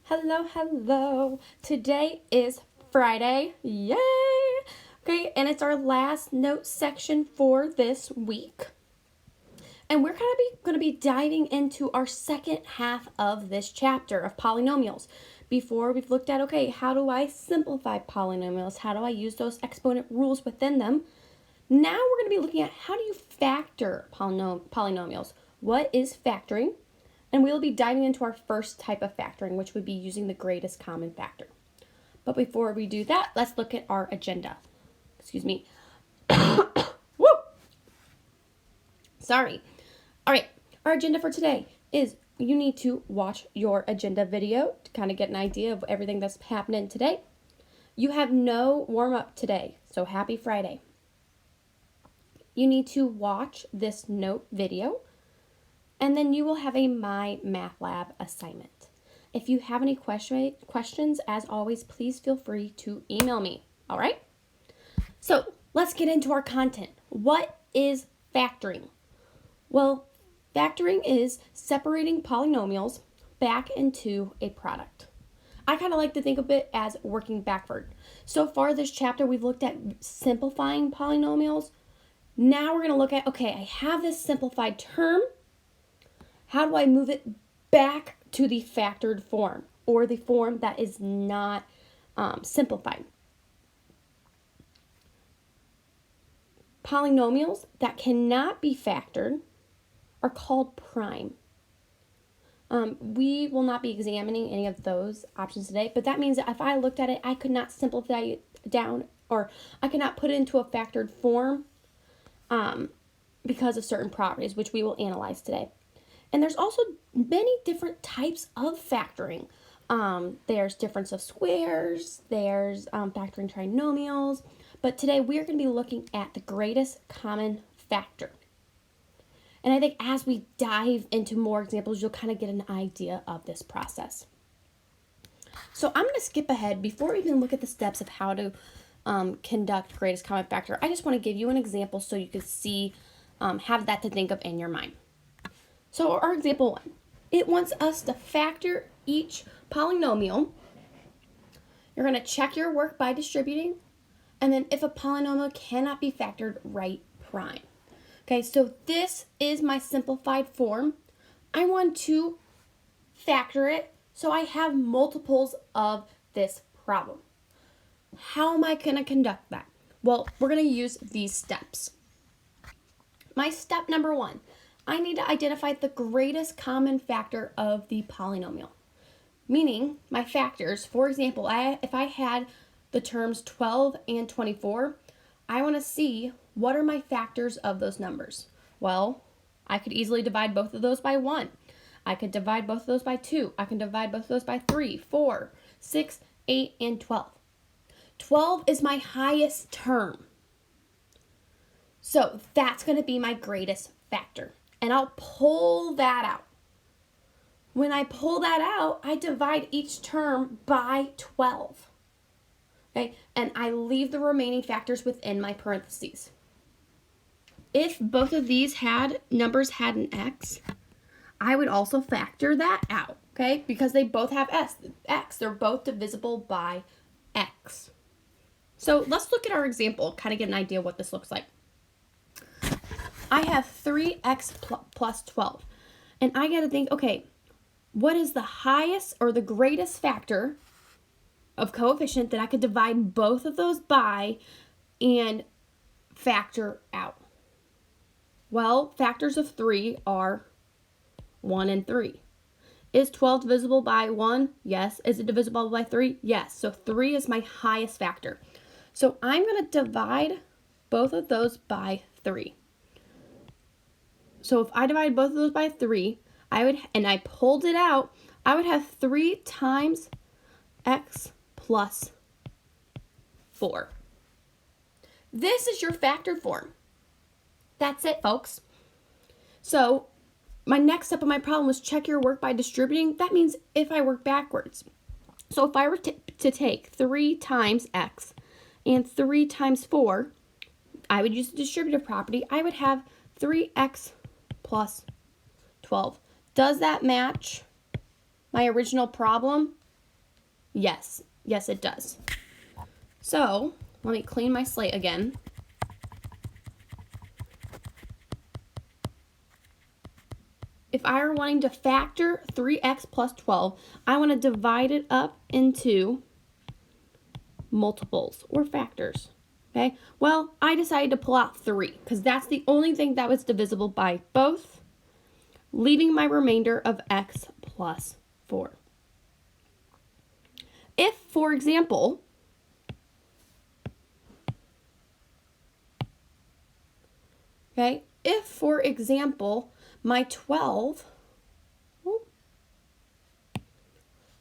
Hello, hello. Today is Friday. Yay! Okay, and it's our last note section for this week. And we're going to be diving into our second half of this chapter of polynomials. Before we've looked at, okay, how do I simplify polynomials? How do I use those exponent rules within them? Now we're going to be looking at how do you factor polynomials? What is factoring? And we'll be diving into our first type of factoring, which would be using the greatest common factor. But before we do that, let's look at our agenda. Excuse me. Woo! Sorry. All right, our agenda for today is you need to watch your agenda video to kind of get an idea of everything that's happening today. You have no warm-up today, so happy Friday. You need to watch this note video, and then you will have a My Math Lab assignment. If you have any questions, as always, please feel free to email me, all right? So let's get into our content. What is factoring? Well, factoring is separating polynomials back into a product. I kind of like to think of it as working backward. So far this chapter, we've looked at simplifying polynomials. Now we're going to look at, okay, I have this simplified term. How do I move it back to the factored form, or the form that is not simplified? Polynomials that cannot be factored are called prime. We will not be examining any of those options today, but that means that if I looked at it, I could not simplify it down, or I could not put it into a factored form because of certain properties, which we will analyze today. And there's also many different types of factoring. There's difference of squares, there's factoring trinomials, but today we're going to be looking at the greatest common factor. And I think as we dive into more examples, you'll kind of get an idea of this process. So I'm going to skip ahead before we even look at the steps of how to conduct greatest common factor. I just want to give you an example so you can see, have that to think of in your mind. So our example 1, it wants us to factor each polynomial. You're going to check your work by distributing, and then if a polynomial cannot be factored, write prime. Okay, so this is my simplified form. I want to factor it so I have multiples of this problem. How am I going to conduct that? Well, we're going to use these steps. My step number 1. I need to identify the greatest common factor of the polynomial. Meaning, my factors, for example, if I had the terms 12 and 24, I want to see what are my factors of those numbers. Well, I could easily divide both of those by 1. I could divide both of those by 2. I can divide both of those by 3, 4, 6, 8, and 12. 12 is my highest term. So that's going to be my greatest factor. And I'll pull that out. When I pull that out, I divide each term by 12. Okay? And I leave the remaining factors within my parentheses. If both of these numbers had an x, I would also factor that out, okay? Because they both have x. They're both divisible by x. So let's look at our example, kind of get an idea what this looks like. I have 3x plus 12. And I got to think, okay, what is the highest or the greatest factor of coefficient that I could divide both of those by and factor out? Well, factors of 3 are 1 and 3. Is 12 divisible by 1? Yes. Is it divisible by 3? Yes. So 3 is my highest factor. So I'm going to divide both of those by 3. So if I divide both of those by 3, and I pulled it out, I would have 3 times x plus 4. This is your factored form. That's it, folks. So my next step of my problem was check your work by distributing. That means if I work backwards. So if I were to take 3 times x and 3 times 4, I would use the distributive property. I would have 3x plus 12. Does that match my original problem? Yes, it does. So let me clean my slate again. If I were wanting to factor 3x plus 12, I want to divide it up into multiples or factors. Okay, well, I decided to pull out 3 because that's the only thing that was divisible by both, leaving my remainder of x plus 4. If, for example, my 12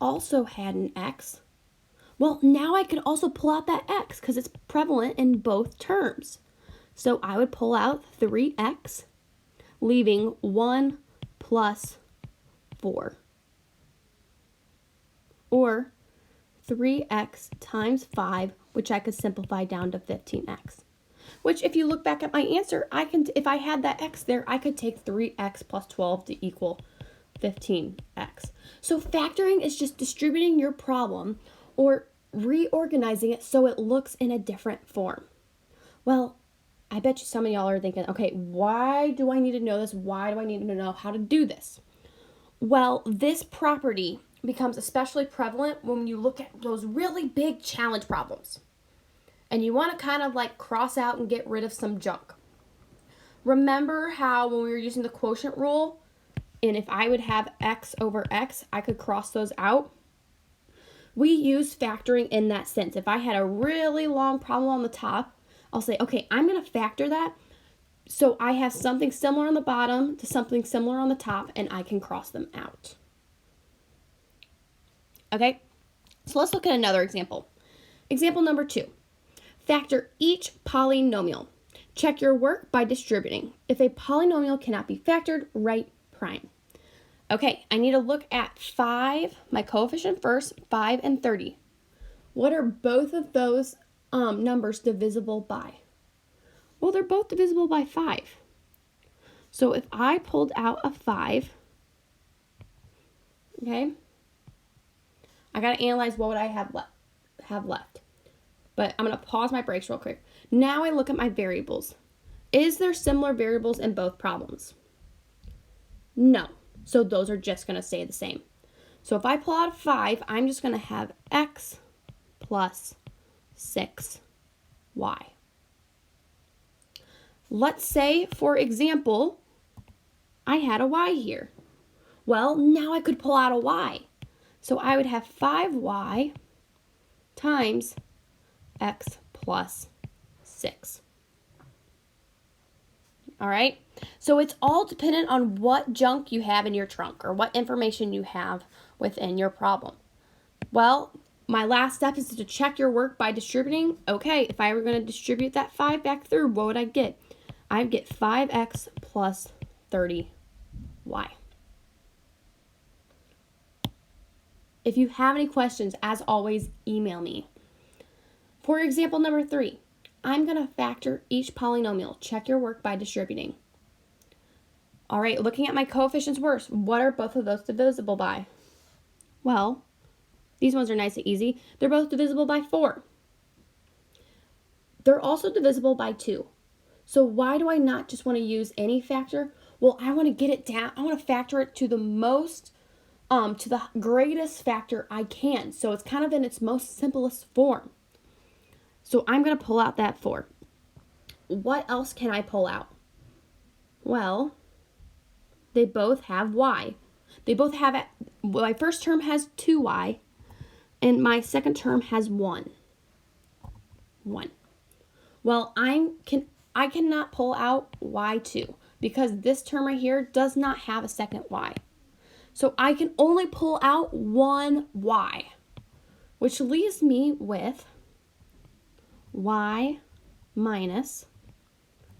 also had an x, well, now I can also pull out that x because it's prevalent in both terms. So I would pull out 3x, leaving 1 plus 4. Or 3x times 5, which I could simplify down to 15x. Which, if you look back at my answer, if I had that x there, I could take 3x plus 12 to equal 15x. So factoring is just distributing your problem or reorganizing it so it looks in a different form. Well, I bet you some of y'all are thinking, okay, why do I need to know this? Why do I need to know how to do this? Well, this property becomes especially prevalent when you look at those really big challenge problems. And you want to kind of like cross out and get rid of some junk. Remember how when we were using the quotient rule, and if I would have x over x, I could cross those out? We use factoring in that sense. If I had a really long problem on the top, I'll say, okay, I'm going to factor that so I have something similar on the bottom to something similar on the top, and I can cross them out. Okay, so let's look at another example. Example number 2. Factor each polynomial. Check your work by distributing. If a polynomial cannot be factored, write prime. Okay, I need to look at 5, my coefficient first, 5 and 30. What are both of those numbers divisible by? Well, they're both divisible by 5. So if I pulled out a 5, okay, I got to analyze what would I have left. But I'm going to pause my breaks real quick. Now I look at my variables. Is there similar variables in both problems? No. So those are just going to stay the same. So if I pull out a 5, I'm just going to have x plus 6y. Let's say, for example, I had a y here. Well, now I could pull out a y. So I would have 5y times x plus 6. All right, so it's all dependent on what junk you have in your trunk or what information you have within your problem. Well, my last step is to check your work by distributing. Okay, if I were going to distribute that 5 back through, what would I get? I'd get 5x plus 30y. If you have any questions, as always, email me. For example number 3, I'm going to factor each polynomial. Check your work by distributing. All right, looking at my coefficients first, what are both of those divisible by? Well, these ones are nice and easy. They're both divisible by 4. They're also divisible by 2. So why do I not just want to use any factor? Well, I want to get it down. I want to factor it to the greatest factor I can. So it's kind of in its most simplest form. So I'm going to pull out that 4. What else can I pull out? Well, they both have y. They both have, my first term has 2y, and my second term has 1. Well, I cannot pull out y2 because this term right here does not have a second y. So I can only pull out one y, which leaves me with y minus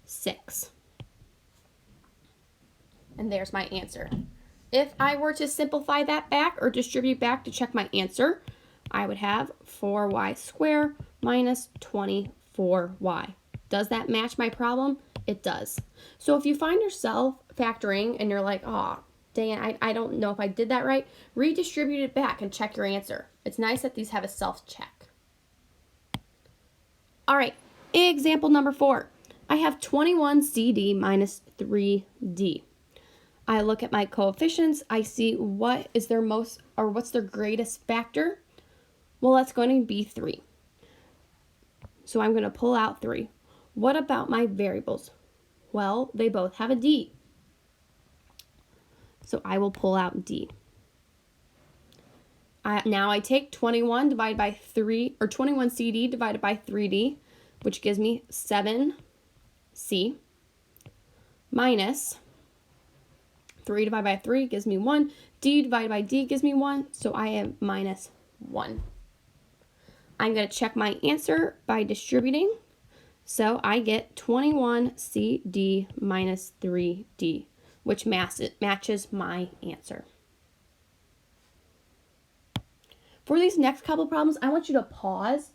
6. And there's my answer. If I were to simplify that back or distribute back to check my answer, I would have 4y squared minus 24y. Does that match my problem? It does. So if you find yourself factoring and you're like, oh, Dang it, I don't know if I did that right. Redistribute it back and check your answer. It's nice that these have a self-check. All right, example number 4. I have 21CD minus 3D. I look at my coefficients. I see what is their most, or what's their greatest factor. Well, that's going to be 3. So I'm going to pull out 3. What about my variables? Well, they both have a D. So I will pull out D. Now I take 21 divided by 3, or 21 CD divided by 3D, which gives me 7C, minus 3 divided by 3 gives me 1. D divided by D gives me 1, so I have minus 1. I'm going to check my answer by distributing. So I get 21CD minus 3D, which matches my answer. For these next couple of problems, I want you to pause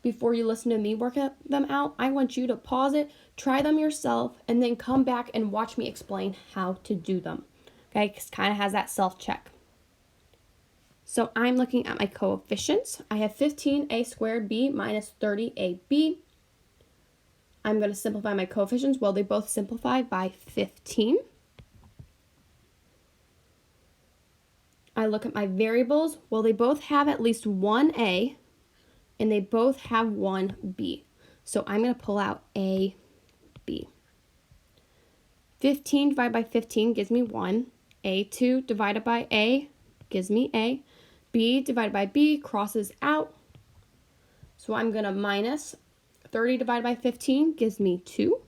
before you listen to me work them out. I want you to pause it, try them yourself, and then come back and watch me explain how to do them. Okay, because it kind of has that self-check. So I'm looking at my coefficients. I have 15a squared b minus 30ab. I'm going to simplify my coefficients. Well, they both simplify by 15. I look at my variables. Well, they both have at least one a, and they both have one b. So I'm going to pull out a, b. 15 divided by 15 gives me 1. A2 divided by a gives me a. B divided by b crosses out. So I'm going to minus 30 divided by 15 gives me 2.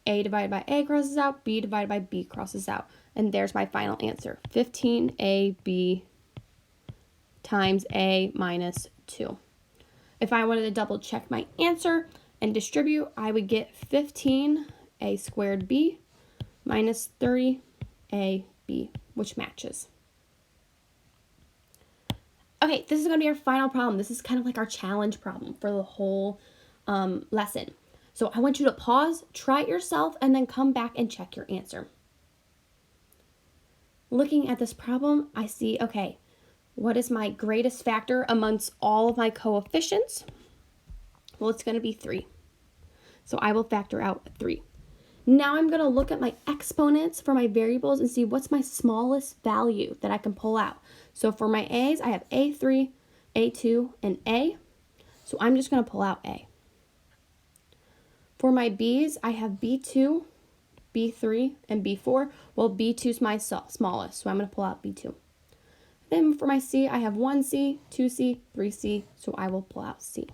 A divided by a crosses out. B divided by b crosses out. And there's my final answer. 15ab times a minus 2. If I wanted to double check my answer and distribute, I would get 15a squared b minus 30ab, which matches. Okay, this is going to be our final problem. This is kind of like our challenge problem for the whole lesson. So I want you to pause, try it yourself, and then come back and check your answer. Looking at this problem, I see, okay, what is my greatest factor amongst all of my coefficients? Well, it's going to be 3. So I will factor out 3. Now I'm going to look at my exponents for my variables and see what's my smallest value that I can pull out. So for my a's, I have a3, a2, and a. So I'm just going to pull out a. For my b's, I have b2, b3, and b4. Well, b2 is my smallest, so I'm going to pull out b2. Then for my c, I have 1c, 2c, 3c, so I will pull out c.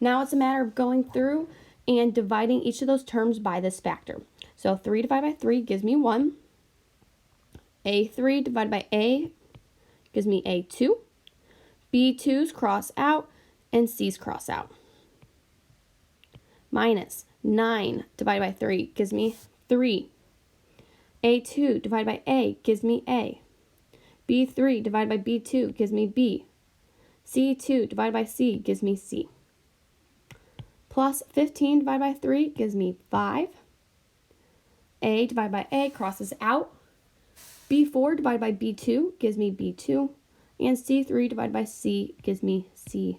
Now it's a matter of going through and dividing each of those terms by this factor. So 3 divided by 3 gives me 1. A3 divided by a gives me a2. B2's cross out, and c's cross out. Minus 9 divided by 3 gives me 3. A2 divided by a gives me a. B3 divided by b2 gives me b. C2 divided by c gives me c. Plus 15 divided by 3 gives me 5. A divided by a crosses out. B4 divided by b2 gives me b2. And c3 divided by c gives me c2.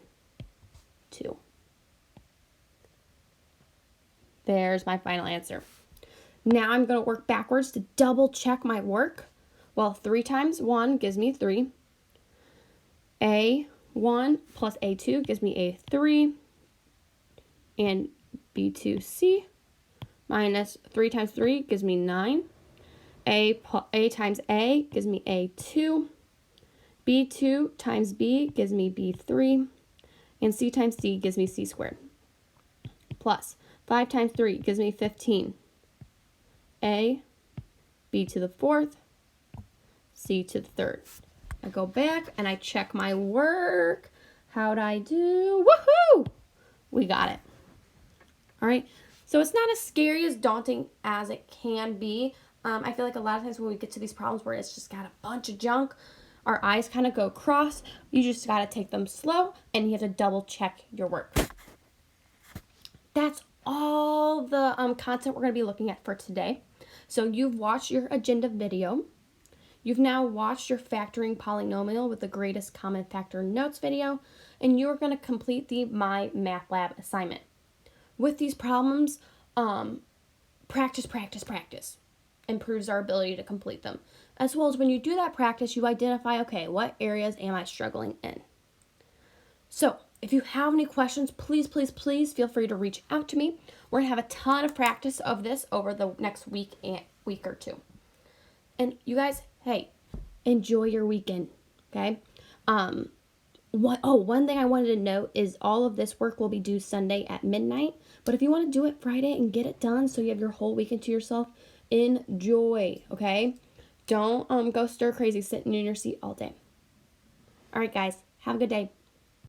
There's my final answer. Now I'm going to work backwards to double check my work. Well, 3 times 1 gives me 3. A1 plus A2 gives me A3. And B2C minus 3 times 3 gives me 9. A times A gives me A2. B2 times B gives me B3. And C times C gives me C squared. Plus 5 times 3 gives me 15. A, B to the 4th, C to the 3rd. I go back and I check my work. How'd I do? Woohoo! We got it. All right. So it's not as scary, as daunting as it can be. I feel like a lot of times when we get to these problems where it's just got a bunch of junk, our eyes kind of go cross. You just got to take them slow and you have to double check your work. That's all the content we're going to be looking at for today. So you've watched your agenda video. You've now watched your factoring polynomial with the greatest common factor notes video, and you're going to complete the My Math Lab assignment. With these problems, practice improves our ability to complete them. As well as when you do that practice, you identify, okay, what areas am I struggling in? So if you have any questions, please feel free to reach out to me. We're going to have a ton of practice of this over the next week or two. And you guys, hey, enjoy your weekend, okay? One thing I wanted to note is all of this work will be due Sunday at midnight. But if you want to do it Friday and get it done so you have your whole weekend to yourself, enjoy, okay? Don't go stir crazy sitting in your seat all day. All right, guys, have a good day.